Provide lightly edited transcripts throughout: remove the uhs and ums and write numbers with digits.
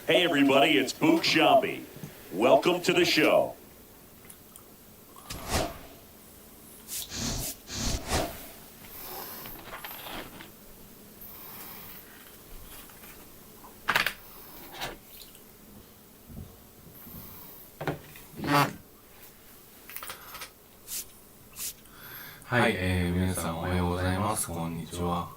Hey everybody, it's Mlb. Welcome to the show. はい、皆さんおはようございます。こんにちは。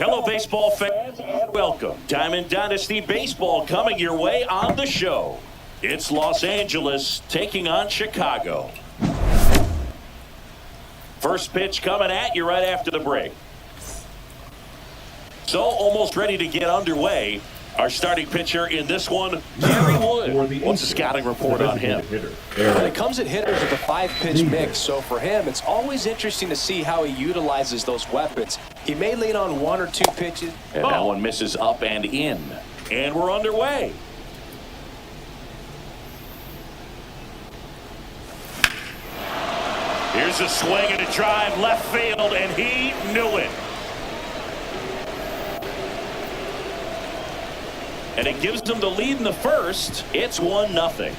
Hello, baseball fans, and welcome. Diamond Dynasty Baseball coming your way on the show. It's Los Angeles taking on Chicago. First pitch coming at you right after the break. So, almost ready to get underway. Our starting pitcher in this one, Gary Wood. What's the scouting report on him? When it comes at hitters with a 5-pitch mix, so for him, it's always interesting to see how he utilizes those weapons. He may lean on 1 or 2 pitches. And that one misses up and in. And we're underway. Here's a swing and a drive left field, and he knew it. And it gives them the lead in the first. It's 1-0.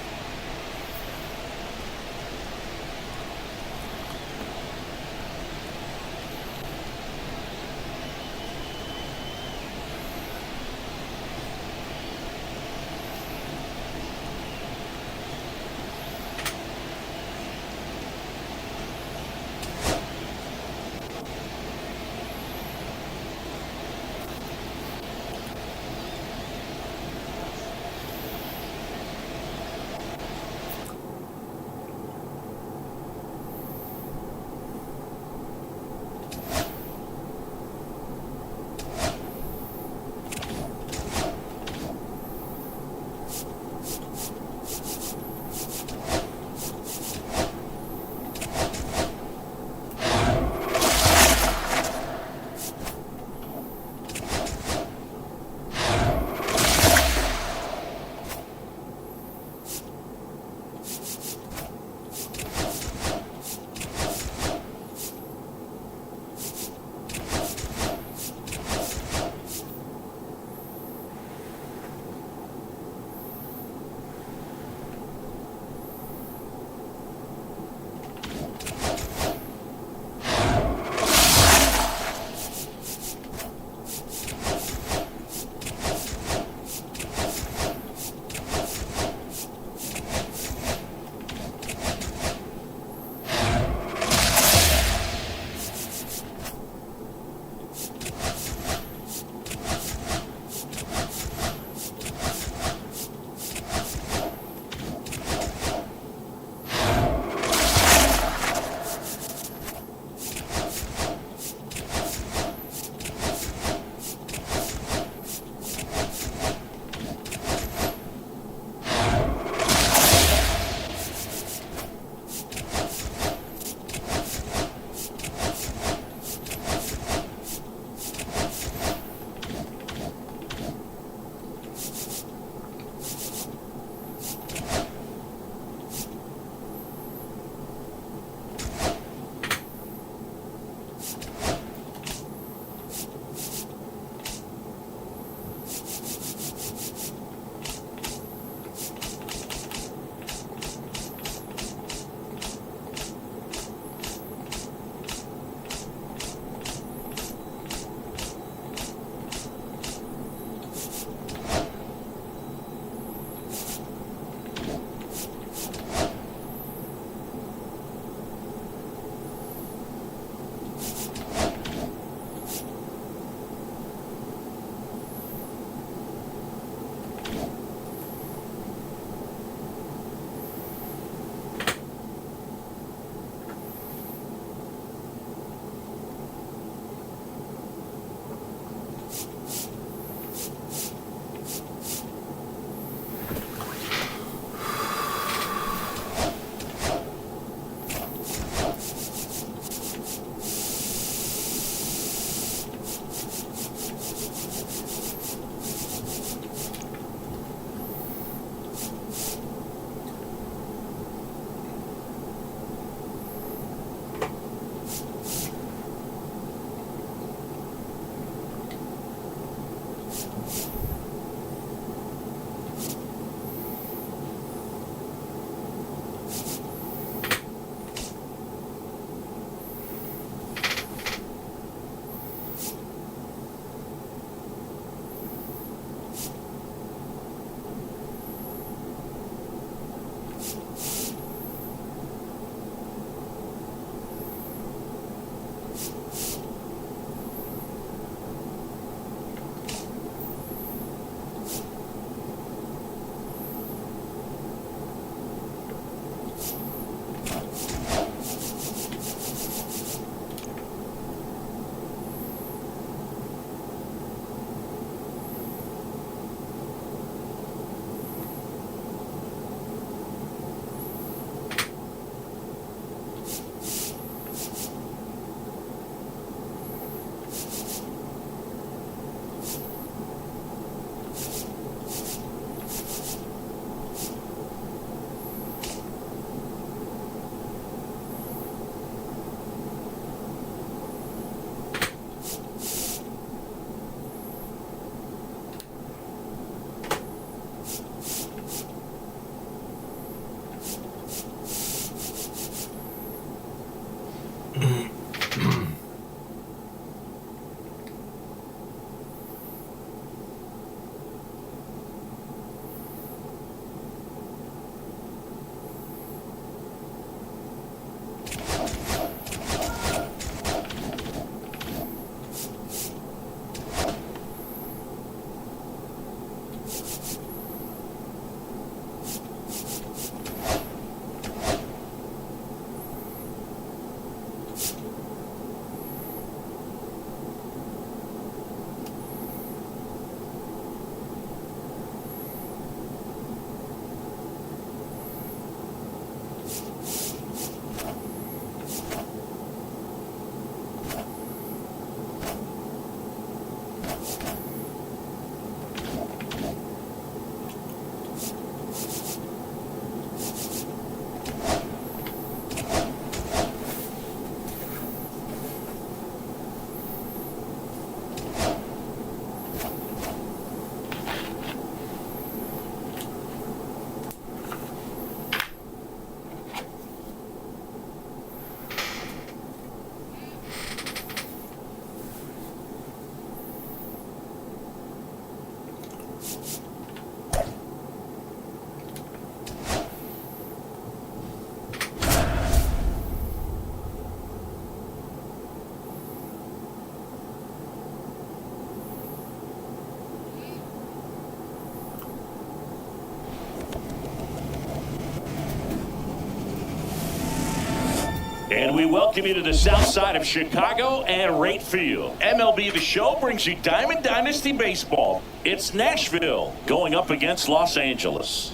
And we welcome you to the south side of Chicago and Wright Field. MLB The Show brings you Diamond Dynasty Baseball. It's Nashville going up against Los Angeles.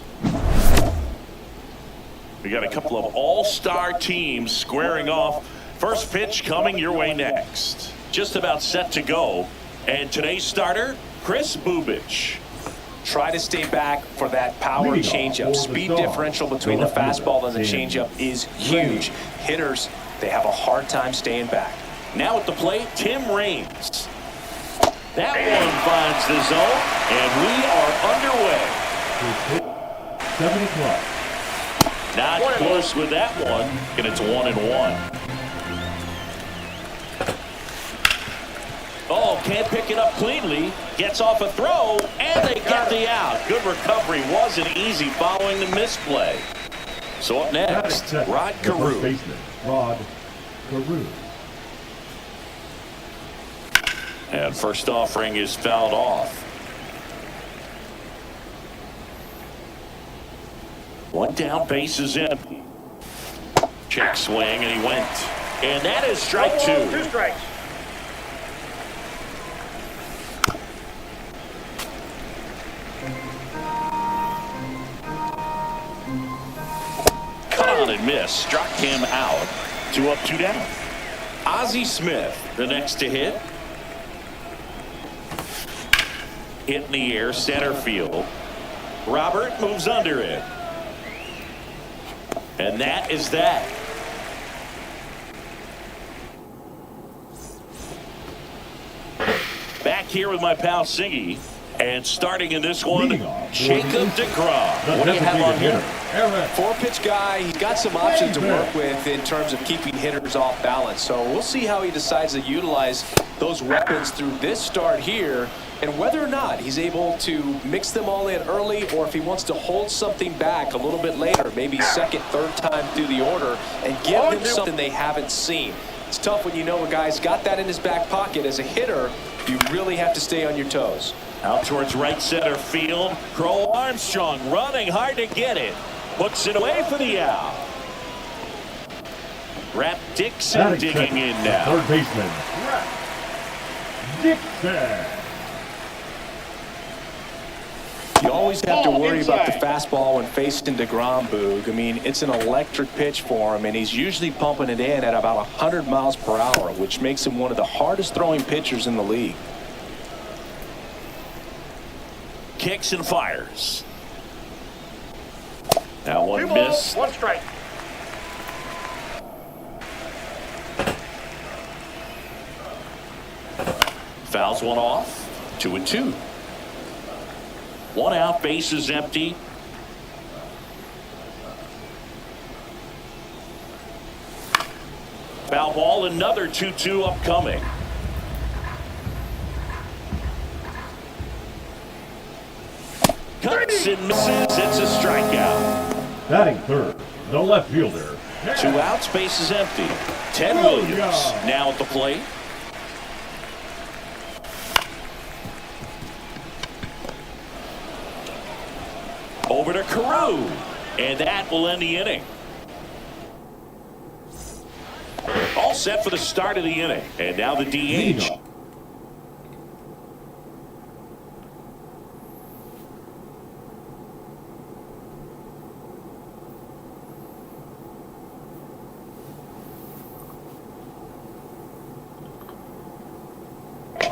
We got a couple of all-star teams squaring off. First pitch coming your way next. Just about set to go. And today's starter, Chris Bubich. Try to stay back for that power changeup. Speed differential between the fastball and the changeup is huge. Hitters, they have a hard time staying back. Now at the plate, Tim Raines. That one finds the zone, and we are underway. 7 o'clock. Not close with that one, and it's 1-1. Oh, can't pick it up cleanly. Gets off a throw, and they get the out. Good recovery. Wasn't easy following the misplay. So up next, Rod Carew. Rod Carew. And first offering is fouled off. One down, base is empty. Check swing, and he went. And that is strike two. 2 strikes. And miss, struck him out. 2 up, 2 down. Ozzie Smith, the next to hit. Hit in the air, center field. Robert moves under it. And that is that. Back here with my pal Singy. And starting in this one, Jacob deGrom. What do you have on him? 4-pitch guy. He's got some options to work with in terms of keeping hitters off balance. So we'll see how he decides to utilize those weapons through this start here, and whether or not he's able to mix them all in early, or if he wants to hold something back a little bit later, maybe second, third time through the order, and give them something they haven't seen. It's tough when you know a guy's got that in his back pocket. As a hitter, you really have to stay on your toes. Out towards right center field. Crow Armstrong running hard to get it. Hooks it away for the out. Rap Dixon digging in now. Third baseman, Rap Dixon. You always have to worry about the fastball when facing deGrom, Boog. I mean, it's an electric pitch for him, and he's usually pumping it in at about 100 miles per hour, which makes him one of the hardest throwing pitchers in the league. Kicks and fires. Now one miss. 1 strike. Fouls one off. 2-2. 1 out, base is empty. Foul ball, another 2-2 upcoming. Cuts and misses. It's a strikeout. Batting third, the left fielder. 2 outs, base is empty. Ted Williams now at the plate. Over to Carew, and that will end the inning. All set for the start of the inning, and now the DH.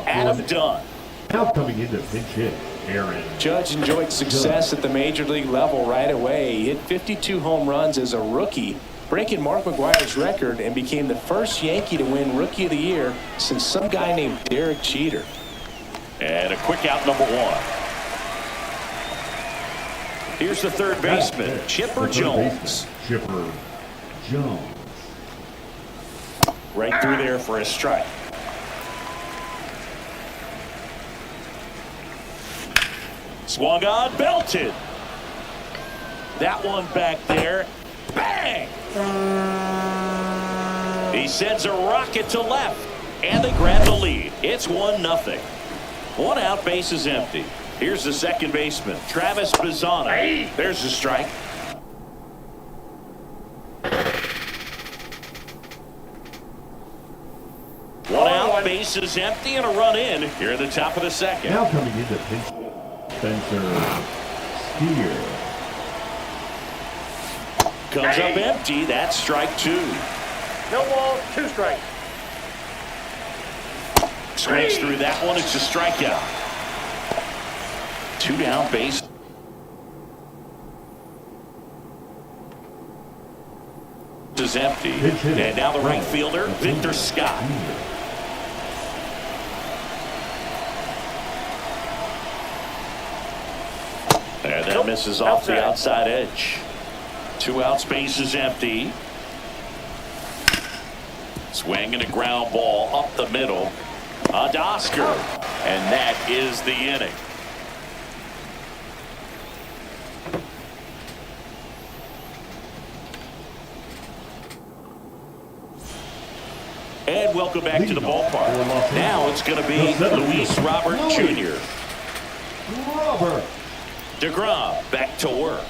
Adam Dunn. Now coming into pinch hit, Aaron Judge enjoyed success at the major league level right away. He hit 52 home runs as a rookie, breaking Mark McGwire's record, and became the first Yankee to win Rookie of the Year since some guy named Derek Jeter. And a quick out, number 1. Here's the third baseman, Chipper Jones. Chipper Jones. Right through there for a strike. Swung on, belted. That one back there. Bang! He sends a rocket to left, and they grab the lead. It's 1-0. 1 out, base is empty. Here's the second baseman, Travis Bazzana. There's a strike. base is empty and a run in here at the top of the second. Now coming into pinch, Spencer Steer. Comes up empty. That's strike two. No ball, 2 strikes. Swings through that one. It's a strikeout. 2 down, base. Is empty. And now the right fielder, Victor Scott. And that misses off the outside edge. 2 outs, base is empty. Swing and a ground ball up the middle. Oscar. And that is the inning. And welcome back to the ballpark. Now it's going to be Luis Robert Jr. Robert. DeGrom back to work.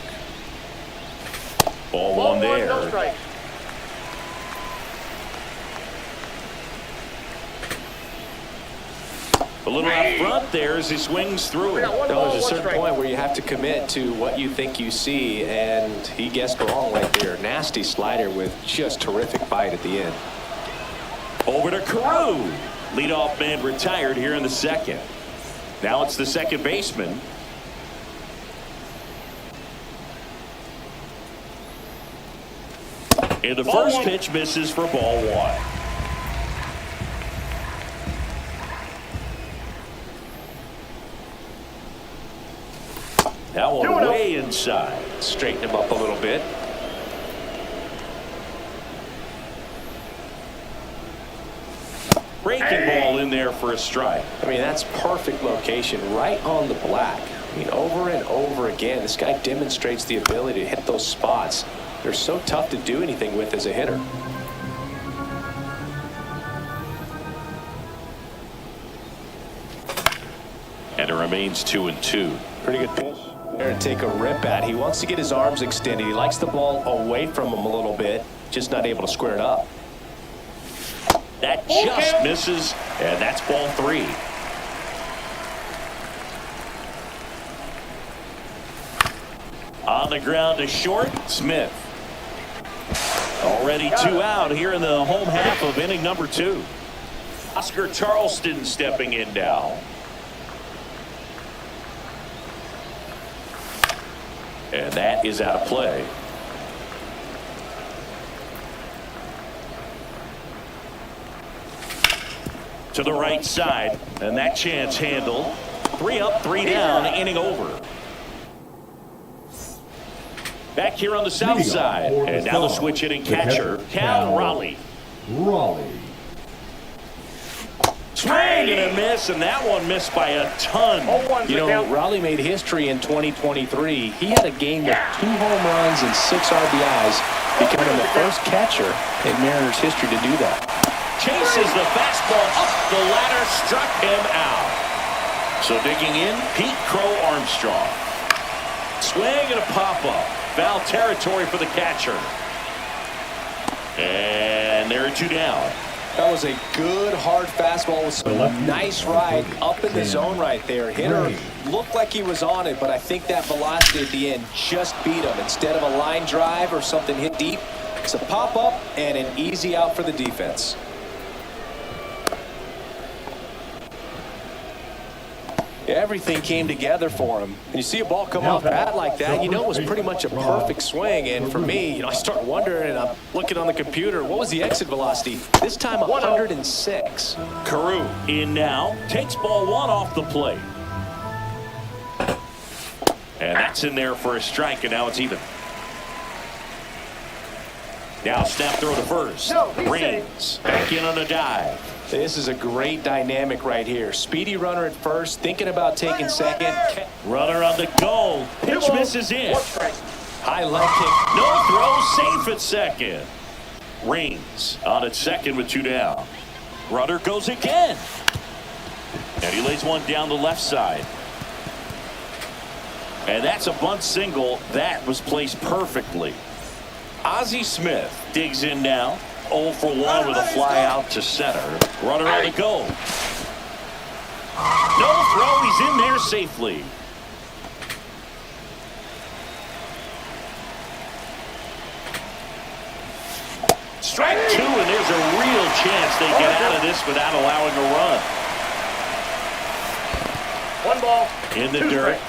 Ball Ball one there. No strike. A little out front there as he swings through it. There's a certain point where you have to commit to what you think you see, and he guessed wrong right there. Nasty slider with just terrific bite at the end. Over to Carew. Leadoff man retired here in the second. Now it's the second baseman. And the first pitch misses for ball one. That one way inside. Straighten him up a little bit. Breaking ball in there for a strike. I mean, that's perfect location, right on the black. I mean, over and over again, this guy demonstrates the ability to hit those spots. They're so tough to do anything with as a hitter. And it remains 2-2. Pretty good pitch there to take a rip at. He wants to get his arms extended. He likes the ball away from him a little bit, just not able to square it up. That just misses, and that's ball 3. On the ground to short, Smith. Already 2 out here in the home half of inning number 2. Oscar Charleston stepping in now. And that is out of play. To the right side, and that chance handled. 3 up, 3 down, inning over. Back here on the south side, and now the switch hitting catcher, Cal Raleigh. Swing and a miss, and that one missed by a ton. You know, Raleigh made history in 2023. He had a game with 2 home runs and 6 RBIs, becoming the first catcher in Mariners history to do that. Chases the fastball up the ladder, struck him out. So digging in, Pete Crow Armstrong. Swing and a pop-up. Foul territory for the catcher. And there are 2 down. That was a good, hard fastball with some nice ride up in the zone right there. Hitter looked like he was on it, but I think that velocity at the end just beat him. Instead of a line drive or something hit deep, it's a pop-up and an easy out for the defense. Everything came together for him. And you see a ball come off bat like that, you know it was pretty much a perfect swing. And for me, I start wondering, and I'm looking on the computer, what was the exit velocity? This time 106. Carew in now, takes ball 1 off the plate. And that's in there for a strike, and now it's even. Now snap throw to first. Reigns back in on a dive. This is a great dynamic right here. Speedy runner at first, thinking about taking second. Runner on the goal. Pitch misses in. High leg kick. No throw, safe at second. Reigns on at second with 2 down. Runner goes again. And he lays one down the left side. And that's a bunt single. That was placed perfectly. Ozzie Smith digs in now. 0 for 1 with a fly out to center. Runner on the go. No throw. He's in there safely. Strike 2, and there's a real chance they get out of this without allowing a run. 1 ball. In the 2 dirt. strikes.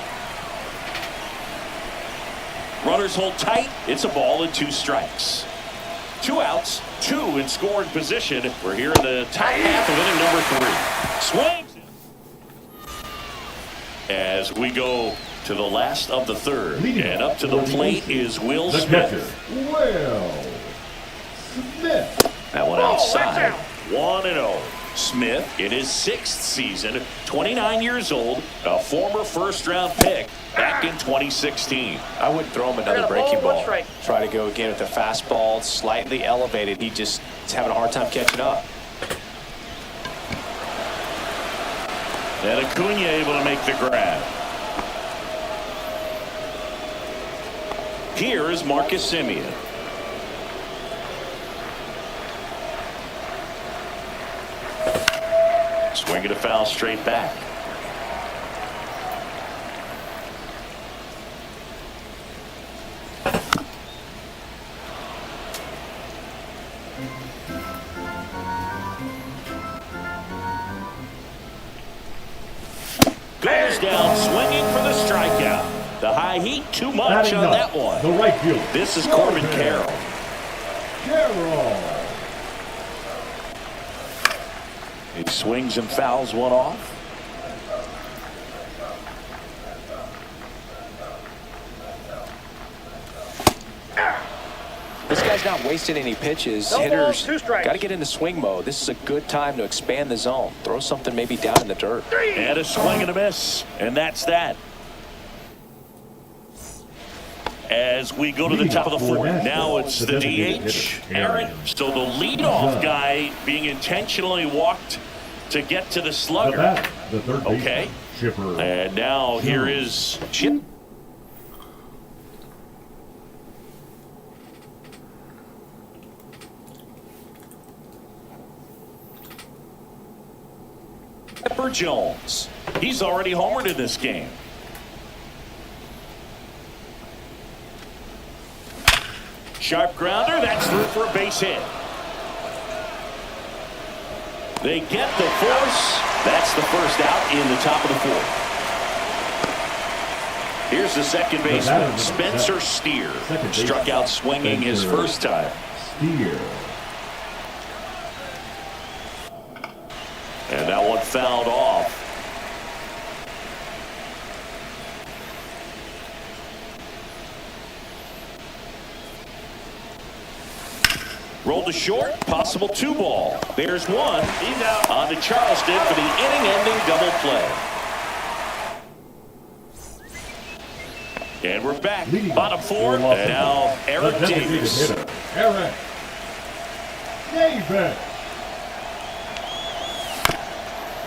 Runners hold tight. It's a ball and 2 strikes. 2 outs, 2 in scoring position. We're here in the top half of inning number 3. Swings. As we go to the last of the third. And up to the plate is Will Smith. Will Smith. That one outside. 1-0. Smith in his 6th season, 29 years old, a former first-round pick back in 2016. I wouldn't throw him another breaking ball. Try to go again with the fastball, slightly elevated. He just is having a hard time catching up. And Acuna able to make the grab. Here is Marcus Semien. Swinging a foul straight back. Goes down swinging for the strikeout. The high heat too much on that one. The right field. This is Corbin Carroll. Carroll. He swings and fouls one off. This guy's not wasting any pitches. No Hitters balls, 2 strikes. got to get into swing mode. This is a good time to expand the zone. Throw something maybe down in the dirt. And a swing and a miss. And that's that. As we go to the top of the 4th. Now it's the DH, Aaron. So the leadoff guy being intentionally walked to get to the slugger. The third baseman, Okay. Chipper. And now here is Chip. Pepper Jones. He's already homered in this game. Sharp grounder. That's through for a base hit. They get the force. That's the first out in the top of the 4th. Here's the second baseman, Spencer Steer. Struck out swinging his first time. Steer. And that one fouled off. Rolled to short, possible 2 ball. There's one. He's out. On to Charleston for the inning-ending double play. And we're back. Bottom 4, and now Eric Davis. Eric Davis.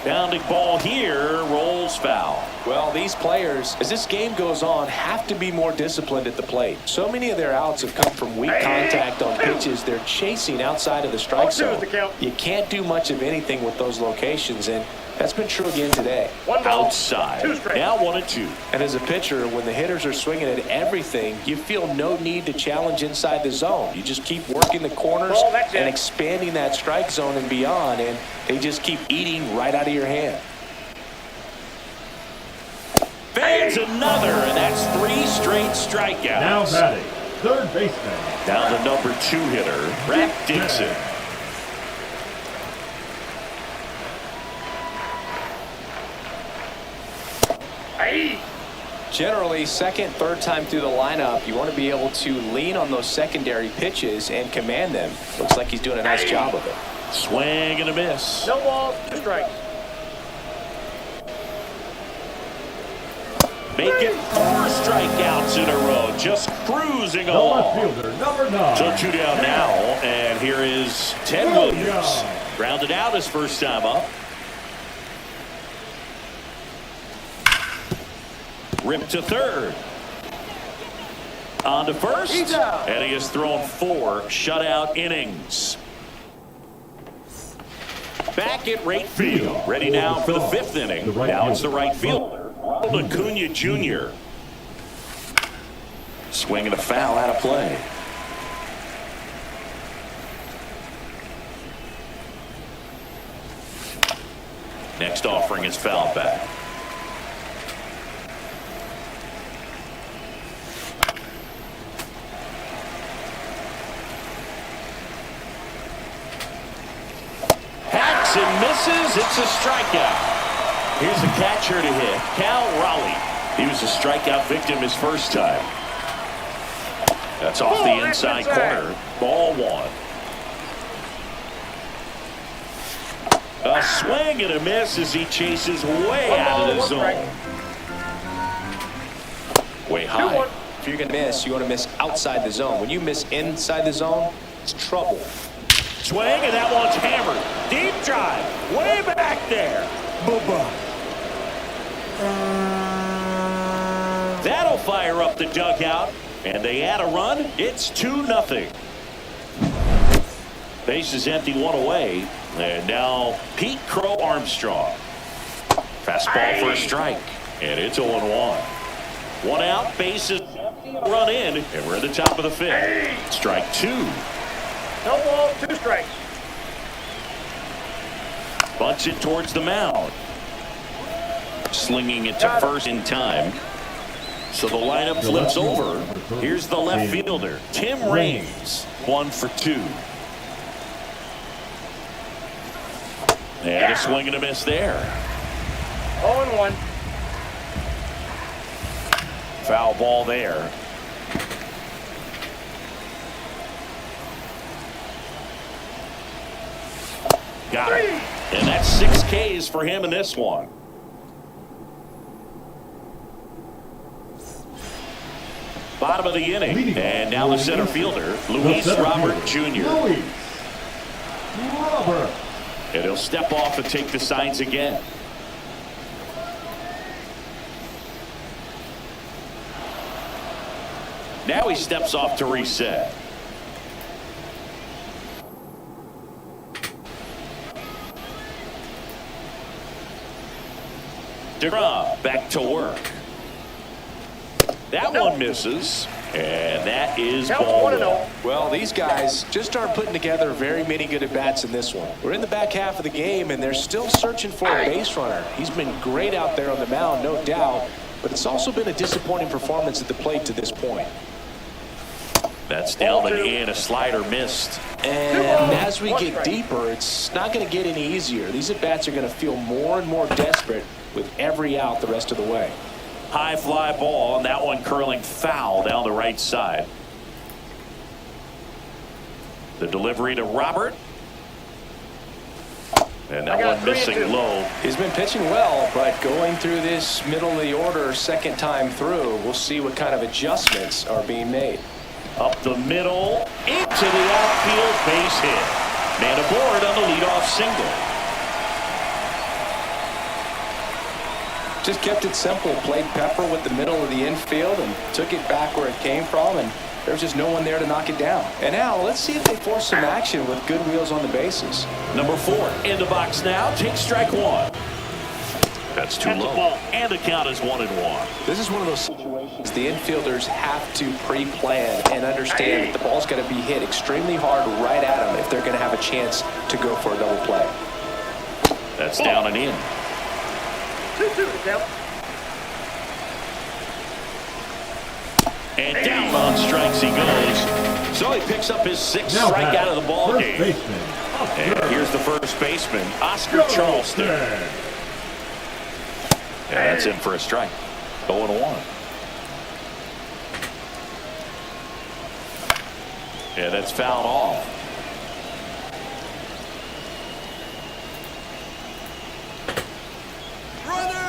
Bounding ball here, rolls foul. Well, these players, as this game goes on, have to be more disciplined at the plate. So many of their outs have come from weak contact on pitches they're chasing outside of the strike zone. You can't do much of anything with those locations, and that's been true again today. 1 ball. Outside. 2 strikes. Now 1-2. And as a pitcher, when the hitters are swinging at everything, you feel no need to challenge inside the zone. You just keep working the corners Ball, that's it. and expanding that strike zone and beyond, and they just keep eating right out of your hand. Fades another, and that's 3 straight strikeouts. Now batting, third baseman. Now the number 2 hitter, Brad Dixon. Generally, second, third time through the lineup, you want to be able to lean on those secondary pitches and command them. Looks like he's doing a nice job of it. Swing and a miss. No balls, 2 strikes. Make it 4 strikeouts in a row, just cruising The left along. fielder, number 9. So 2 down now, and here is Ted Williams. Grounded out his first time up. Ripped to third. On to first. And he has thrown 4 shutout innings. Back at right field. Ready now for the fifth inning. Now it's the right fielder, Acuna Jr. Swinging a foul out of play. Next offering is foul back. Hacks and misses. It's a strikeout. Here's the catcher to hit, Cal Raleigh. He was a strikeout victim his first time. That's off the inside corner. Ball one. A swing and a miss as he chases way out of the zone. Way high. If you're going to miss, you want to miss outside the zone. When you miss inside the zone, it's trouble. Swing, and that one's hammered. Deep drive. Way back there. Boo-boo. That'll fire up the dugout. And they add a run. It's 2-0. Base is empty, one away. And now Pete Crow Armstrong. Fastball for a strike. And it's 0-1. One out, bases run in, and we're at the top of the fifth. Strike two. No ball, 2 strikes. Bunts it towards the mound. Slinging it to first in time. So the lineup flips over. Here's the left fielder, Tim Raines. 1 for 2. And a swing and a miss there. 0-1. Foul ball there. Got it. And that's 6 Ks for him in this one. Bottom of the inning. And now the center fielder, Luis Robert Jr. And he'll step off and take the signs again. Now he steps off to reset. DeGrom back to work. That one misses. And that is ball one. Well, these guys just aren't putting together very many good at-bats in this one. We're in the back half of the game, and they're still searching for a base runner. He's been great out there on the mound, no doubt, but it's also been a disappointing performance at the plate to this point. That's down and in. A slider missed. And as we get deeper, it's not going to get any easier. These at-bats are going to feel more and more desperate with every out the rest of the way. High fly ball, and that one curling foul down the right side. The delivery to Robert. And that one missing low. He's been pitching well, but going through this middle of the order second time through, we'll see what kind of adjustments are being made. Up the middle, into the outfield, base hit. Man aboard on the leadoff single. Just kept it simple, played pepper with the middle of the infield and took it back where it came from, and there's just no one there to knock it down. And now let's see if they force some action with good wheels on the bases. Number 4 in the box now, takes strike 1. That's too low, and the count is 1-1. This is one of those situations the infielders have to pre-plan and understand that the ball's going to be hit extremely hard right at them if they're going to have a chance to go for a double play. That's down and in. 2-2 count. And down on strikes he goes. So he picks up his 6th strikeout of the ball game. And here's the first baseman, Oscar Charleston. And that's in for a strike. 0-1. And that's fouled off.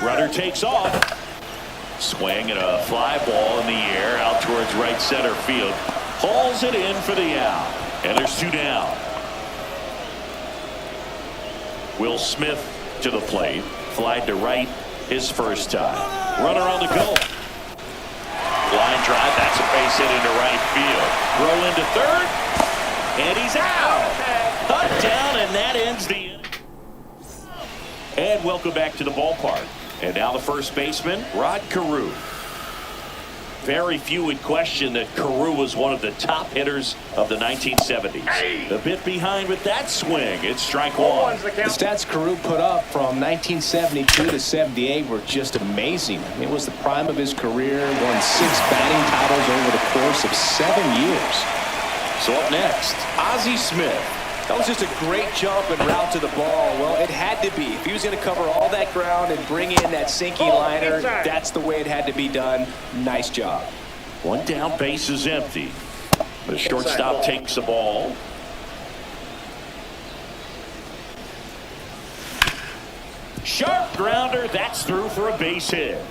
Runner takes off. Swing and a fly ball in the air out towards right center field. Hauls it in for the out. And there's 2 down. Will Smith to the plate. Fly to right his first time. Runner on the go. Line drive. That's a base hit into right field. Throw into third. And he's out. Touchdown, and that ends the inning. And welcome back to the ballpark. And now the first baseman, Rod Carew. Very few would question that Carew was one of the top hitters of the 1970s. A bit behind with that swing. It's strike one. The stats Carew put up from 1972 to 78 were just amazing. It was the prime of his career, won 6 batting titles over the course of 7 years. So up next, Ozzie Smith. That was just a great jump and route to the ball. Well, it had to be. If he was going to cover all that ground and bring in that sinky liner, that's the way it had to be done. Nice job. One down, base is empty. The shortstop takes the ball. Sharp grounder. That's through for a base hit.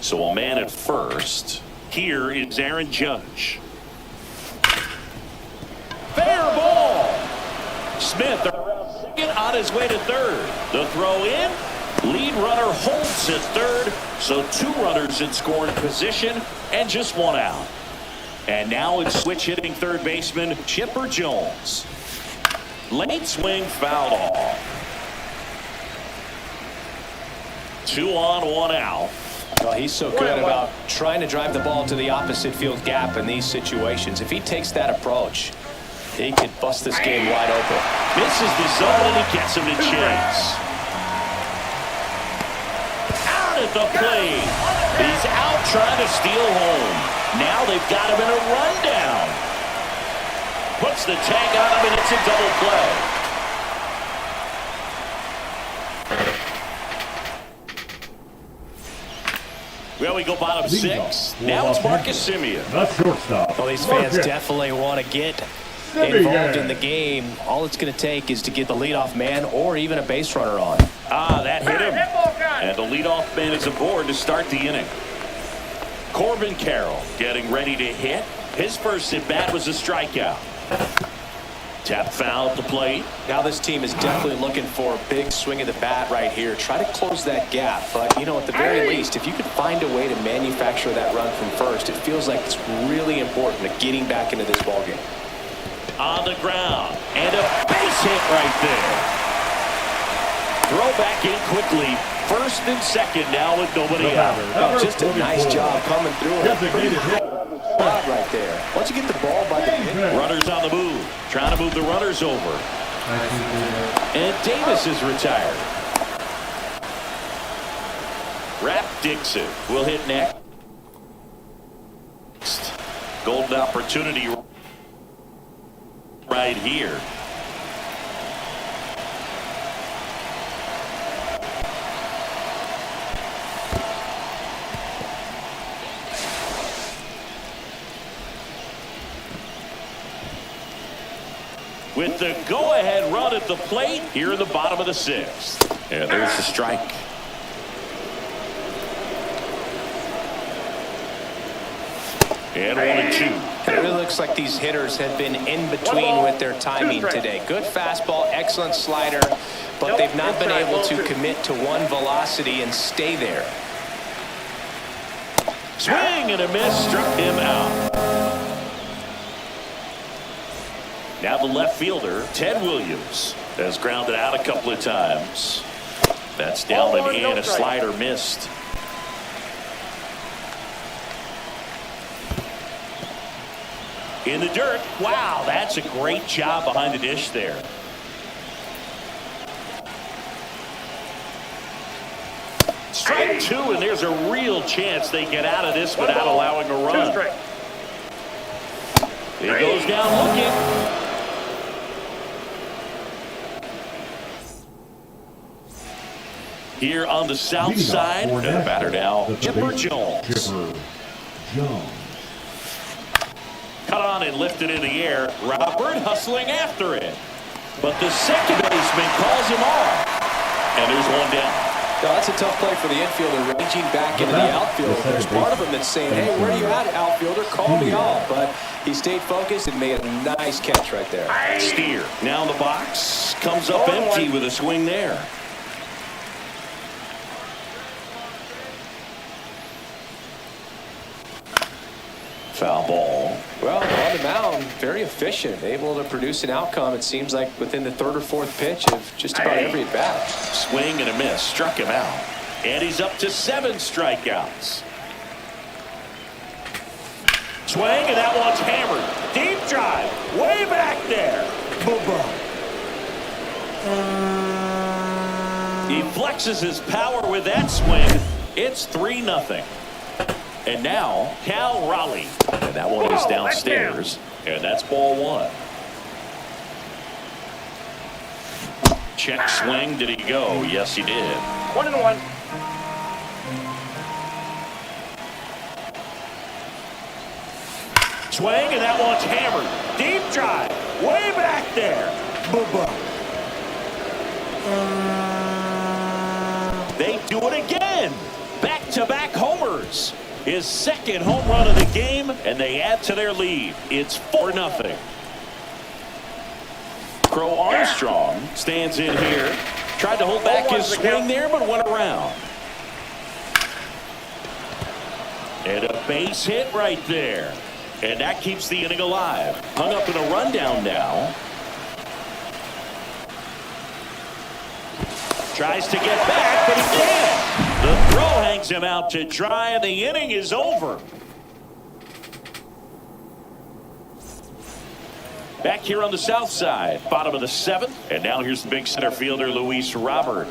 So a man at first. Here is Aaron Judge. Fair ball. Smith around second on his way to third. The throw in. Lead runner holds at third. So 2 runners in scoring position and just 1 out. And now it's switch hitting third baseman Chipper Jones. Late swing foul off. 2 on, 1 out. Well, he's so good about trying to drive the ball to the opposite field gap in these situations. If he takes that approach, he could bust this game wide open. Misses the zone and he gets him to chase. Out at the plate. He's out trying to steal home. Now they've got him in a rundown. Puts the tag on him and it's a double play. Well, we go bottom 6. Now it's Marcus Semien. That's shortstop. Well, these fans definitely want to get involved in the game. All it's going to take is to get the leadoff man or even a base runner on. That hit him. And the leadoff man is aboard to start the inning. Corbin Carroll getting ready to hit. His first at bat was a strikeout. Tap foul at the plate. Now this team is definitely looking for a big swing of the bat right here. Try to close that gap. But, you know, at the very least, if you could find a way to manufacture that run from first, it feels like it's really important to getting back into this ballgame. On the ground. And a base hit right there. Throw back in quickly. First and second now with nobody out. Oh, just a nice job coming through it. Right there. Once you get the ball by the pin. Runners on the move. Trying to move the runners over. And Davis is retired. Rap Dixon will hit next. Golden opportunity right here. With the go-ahead run at the plate here in the bottom of the 6th. And there's the strike. And 1-2. It really looks like these hitters have been in between with their timing today. Good fastball, excellent slider, but they've not been able to commit to one velocity and stay there. Swing and a miss, struck him out. Now the left fielder, Ted Williams, has grounded out a couple of times. That's down and in, a slider missed. In the dirt. Wow, that's a great job behind the dish there. Strike 2, and there's a real chance they get out of this without allowing a run. He goes down looking. Here on the south side, and the batter now, Chipper Jones. Cut on and lifted in the air. Robert hustling after it. But the second baseman calls him off. And there's one down. Now, that's a tough play for the infielder, ranging back into the outfield. There's part of him that's saying, hey, where are you at, outfielder? Call me off. But he stayed focused and made a nice catch right there. Steer now in the box. Comes up empty with a swing there. Foul ball. Well, on the mound, very efficient, able to produce an outcome, it seems like, within the third or fourth pitch of just about every at bat. Swing and a miss, struck him out. And he's up to 7 strikeouts. Swing, and that one's hammered. Deep drive, way back there. He flexes his power with that swing. It's 3-0. And now, Cal Raleigh. And that one is downstairs. And that's ball 1. Check swing. Did he go? Yes, he did. 1-1. Swing, and that one's hammered. Deep drive. Way back there. They do it again. Back-to-back homers. His second home run of the game, and they add to their lead. It's 4-0. Crow Armstrong stands in here. Tried to hold back his swing there, but went around. And a base hit right there. And that keeps the inning alive. Hung up in a rundown now. Tries to get back, but he can't. The throw hangs him out to dry, and the inning is over. Back here on the south side, bottom of the 7th. And now here's the big center fielder, Luis Robert.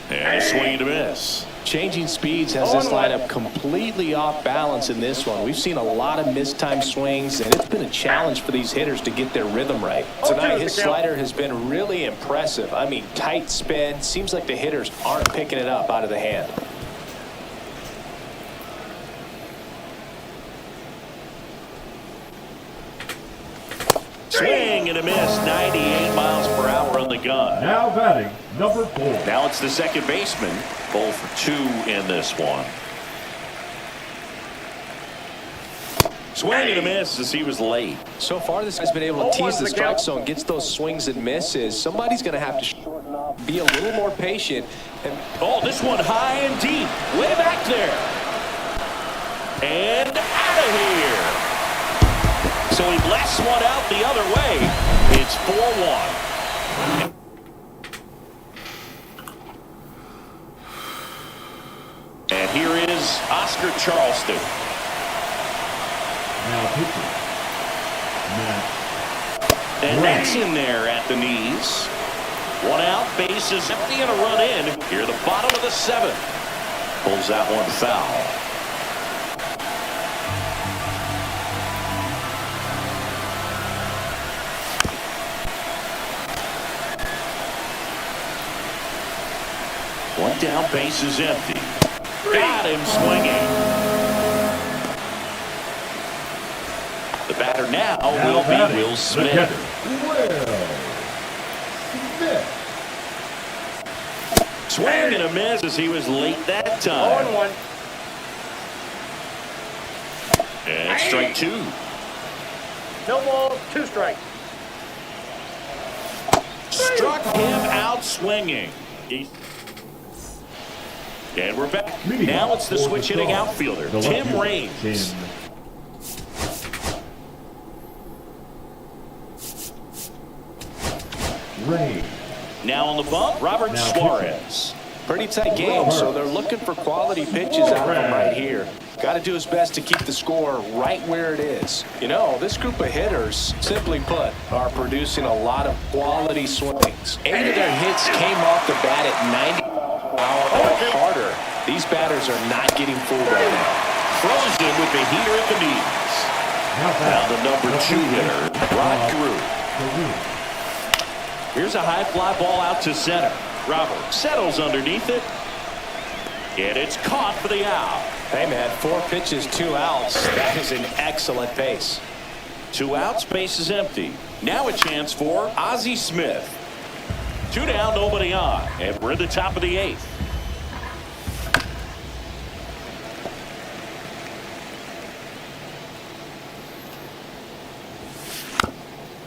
And a swing and a miss. Changing speeds has this lineup completely off balance in this one. We've seen a lot of mistimed swings, and it's been a challenge for these hitters to get their rhythm right. Tonight, his slider has been really impressive. I mean, tight spin. Seems like the hitters aren't picking it up out of the hand. Swing and a miss. 98 miles per hour on the gun. Now batting, number 4. Now it's the second baseman. 0 for 2 in this one. Swing and a miss as he was late. So far, this guy's been able to tease the strike zone, gets those swings and misses. Somebody's going to have to be a little more patient. And oh, this one high and deep. Way back there. And out of here. So he blasts one out the other way. It's 4-1. And here is Oscar Charleston. Now pitching. And that's in there at the knees. 1 out, bases empty, and a run in. Here the bottom of the 7th. Pulls that one foul. One down, bases empty. Got him swinging. The batter now will be Will Smith. Swing and a miss as he was late that time. 0-1. And strike 2. No balls, 2 strikes. Struck him out swinging. And we're back. Now it's the switch hitting outfielder, Tim Raines. Now on the bump, Robert Suarez. pretty tight game, so they're looking for quality pitches out of him right here. Got to do his best to keep the score right where it is. You know, this group of hitters, simply put, are producing a lot of quality swings. 8 of their hits came off the bat at 90 or harder. These batters are not getting fooled right now. Frozen with the heater at the knees. Now the number 2 hitter, Rod Carew. Here's a high fly ball out to center. Robert settles underneath it. And it's caught for the out. Hey, man, 4 pitches, 2 outs. That is an excellent pace. 2 outs, base is empty. Now a chance for Ozzie Smith. 2 down, nobody on. And we're at the top of the 8th.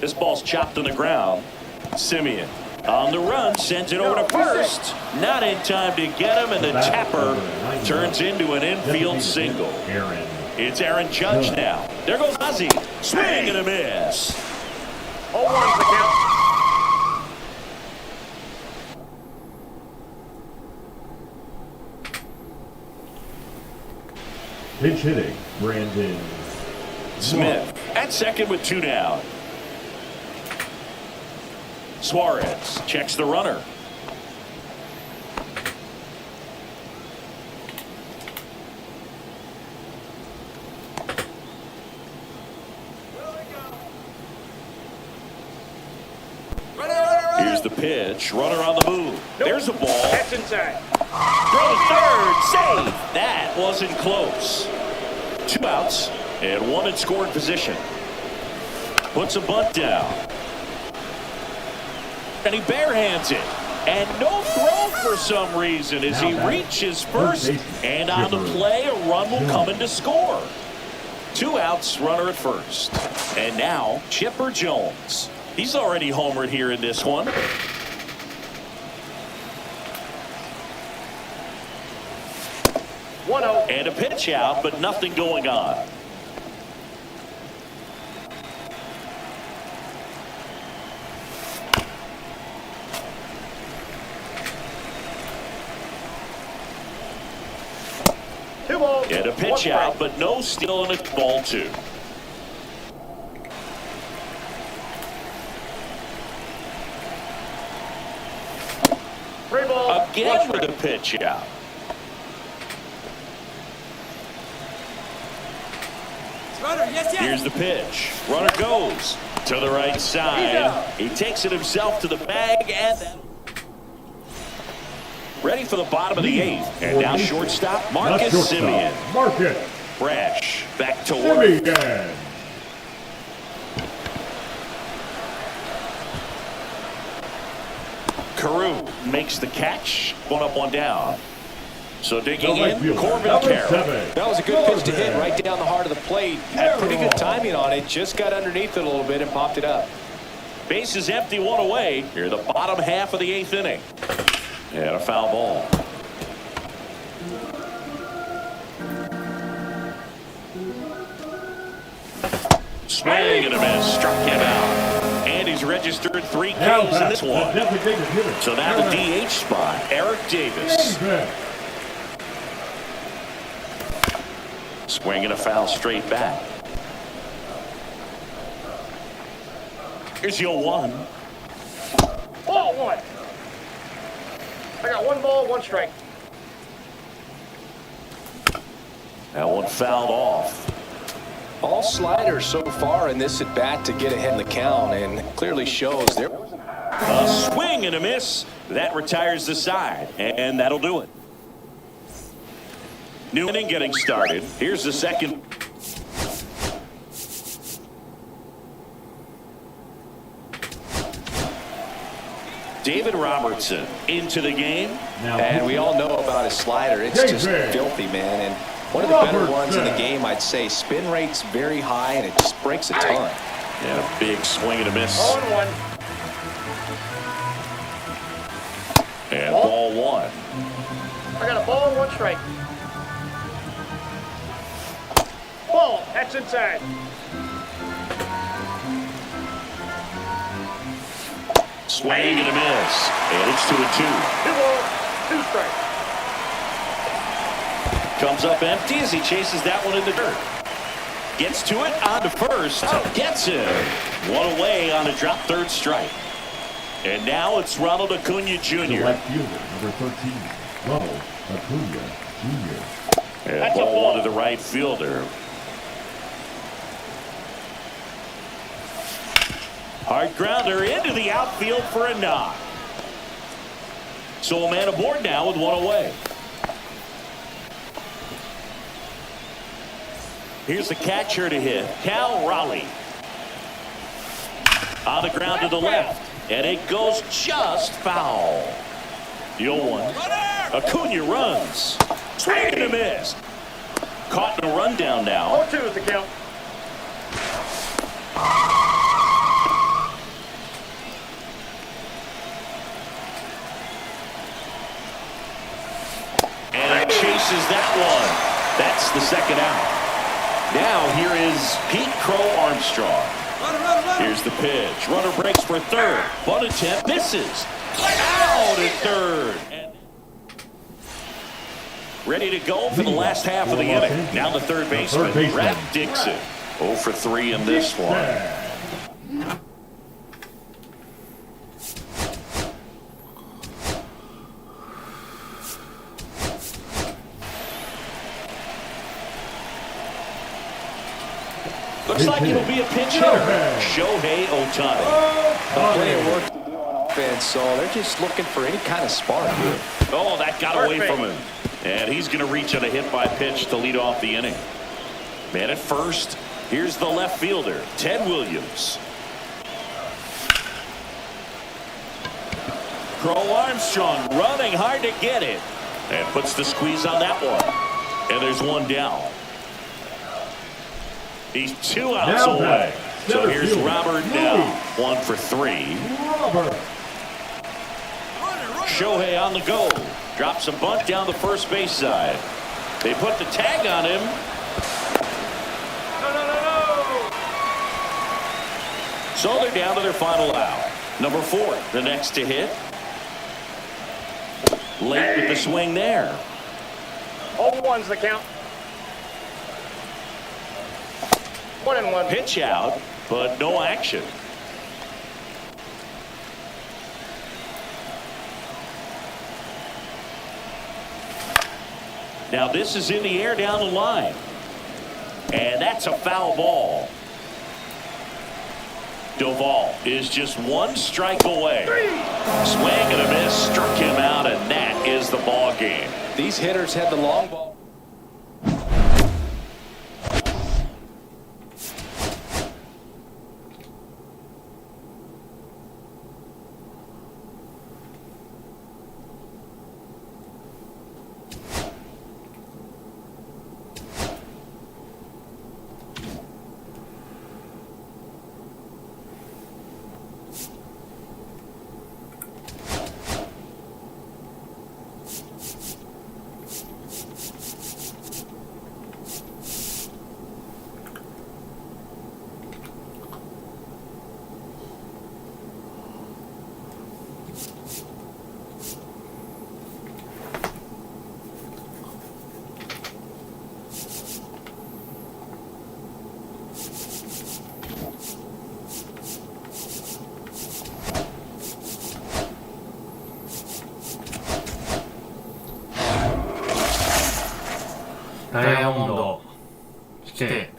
This ball's chopped on the ground. Simeon on the run, sends it over to first. Not in time to get him, and the tapper turns into an infield single. It's Aaron Judge now. There goes Ozzie. Swing and a miss. 0-1's the count. Pinch hitting, Brandon Smith at second with 2 down. Suarez checks the runner. Here's the pitch. Runner on the move. There's a ball. That's inside. Throw to third. Save. That wasn't close. 2 outs and 1 in scoring position. Puts a bunt down. And he barehands it. And no throw for some reason as he reaches first. And on the play, a run will come in to score. 2 outs, runner at first. And now, Chipper Jones. He's already homered here in this one. And a pitch out, but nothing going on. And a pitch out, but no steal, and it's ball 2. Again with a pitch out. Here's the pitch. Runner goes to the right side. He takes it himself to the bag, and ready for the bottom of the 8th. And now shortstop Marcus Semien. Marcus Brash back to work. Semien. Carew makes the catch. 1 up, 1 down. So digging in, Corbin Carroll. That was a good pitch to hit right down the heart of the plate. Had pretty good timing on it. Just got underneath it a little bit and popped it up. Base is empty, 1 away. Here the bottom half of the 8th inning. And a foul ball. Swing and a miss. Struck him out. And he's registered 3 Ks in this one. So now the DH spot, Eric Davis. Swing and a foul straight back. Here's your 1. Ball 1. I got 1 ball, 1 strike. That one fouled off. All sliders so far in this at bat to get ahead in the count, and clearly shows there. A swing and a miss. That retires the side, and that'll do it. New inning getting started. Here's the second. David Robertson into the game. And we all know about his slider. It's just filthy, man. And one of the better ones in the game, I'd say. Spin rate's very high, and it just breaks a ton. And a big swing and a miss. 0-1. And ball 1. I got a ball and 1 strike. Ball. That's inside. Swing and a miss. And it's 2-2. 2 balls, 2 strikes. Comes up empty as he chases that one in the dirt. Gets to it on to first. Gets him. 1 away on a drop 3rd strike. And now it's Ronald Acuna Jr. Left fielder, number 13, Ronald Acuna Jr. And That's ball a ball. 1 to the right fielder. Hard grounder into the outfield for a knock. So a man aboard now with 1 away. Here's the catcher to hit, Cal Raleigh. On the ground to the left, and it goes just foul. The 0-1. Acuna runs. Swing and a miss. Caught in a rundown now. 0-2 is the count. And it chases that one. That's the second out. Now here is Pete Crow Armstrong. Here's the pitch. Runner breaks for third. Bunt attempt misses. Out at third. And ready to go for the last half of the inning. Now the third baseman, Brad Dixon. 0 for 3 in this one. Looks like it'll be a pinch hitter. Shohei Ohtani. Plenty of work to do on offense, so they're just looking for any kind of spark here. Oh, that got away from him. And he's going to reach on a hit by pitch to lead off the inning. Man at first. Here's the left fielder, Ted Williams. Crow Armstrong running hard to get it. And puts the squeeze on that one. And there's one down. He's 2 outs away. So here's Robert now. 1 for 3. Shohei on the go. Drops a bunt down the first base side. They put the tag on him. So they're down to their final out. Number 4, the next to hit. Late with the swing there. 0-1's the count. 1-1. Pitch out, but no action. Now this is in the air down the line. And that's a foul ball. Doval is just 1 strike away. Swing and a miss, struck him out, and that is the ball game. These hitters had the long ball.ダイヤモンド来て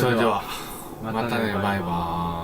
それではまたね、バイバーイ。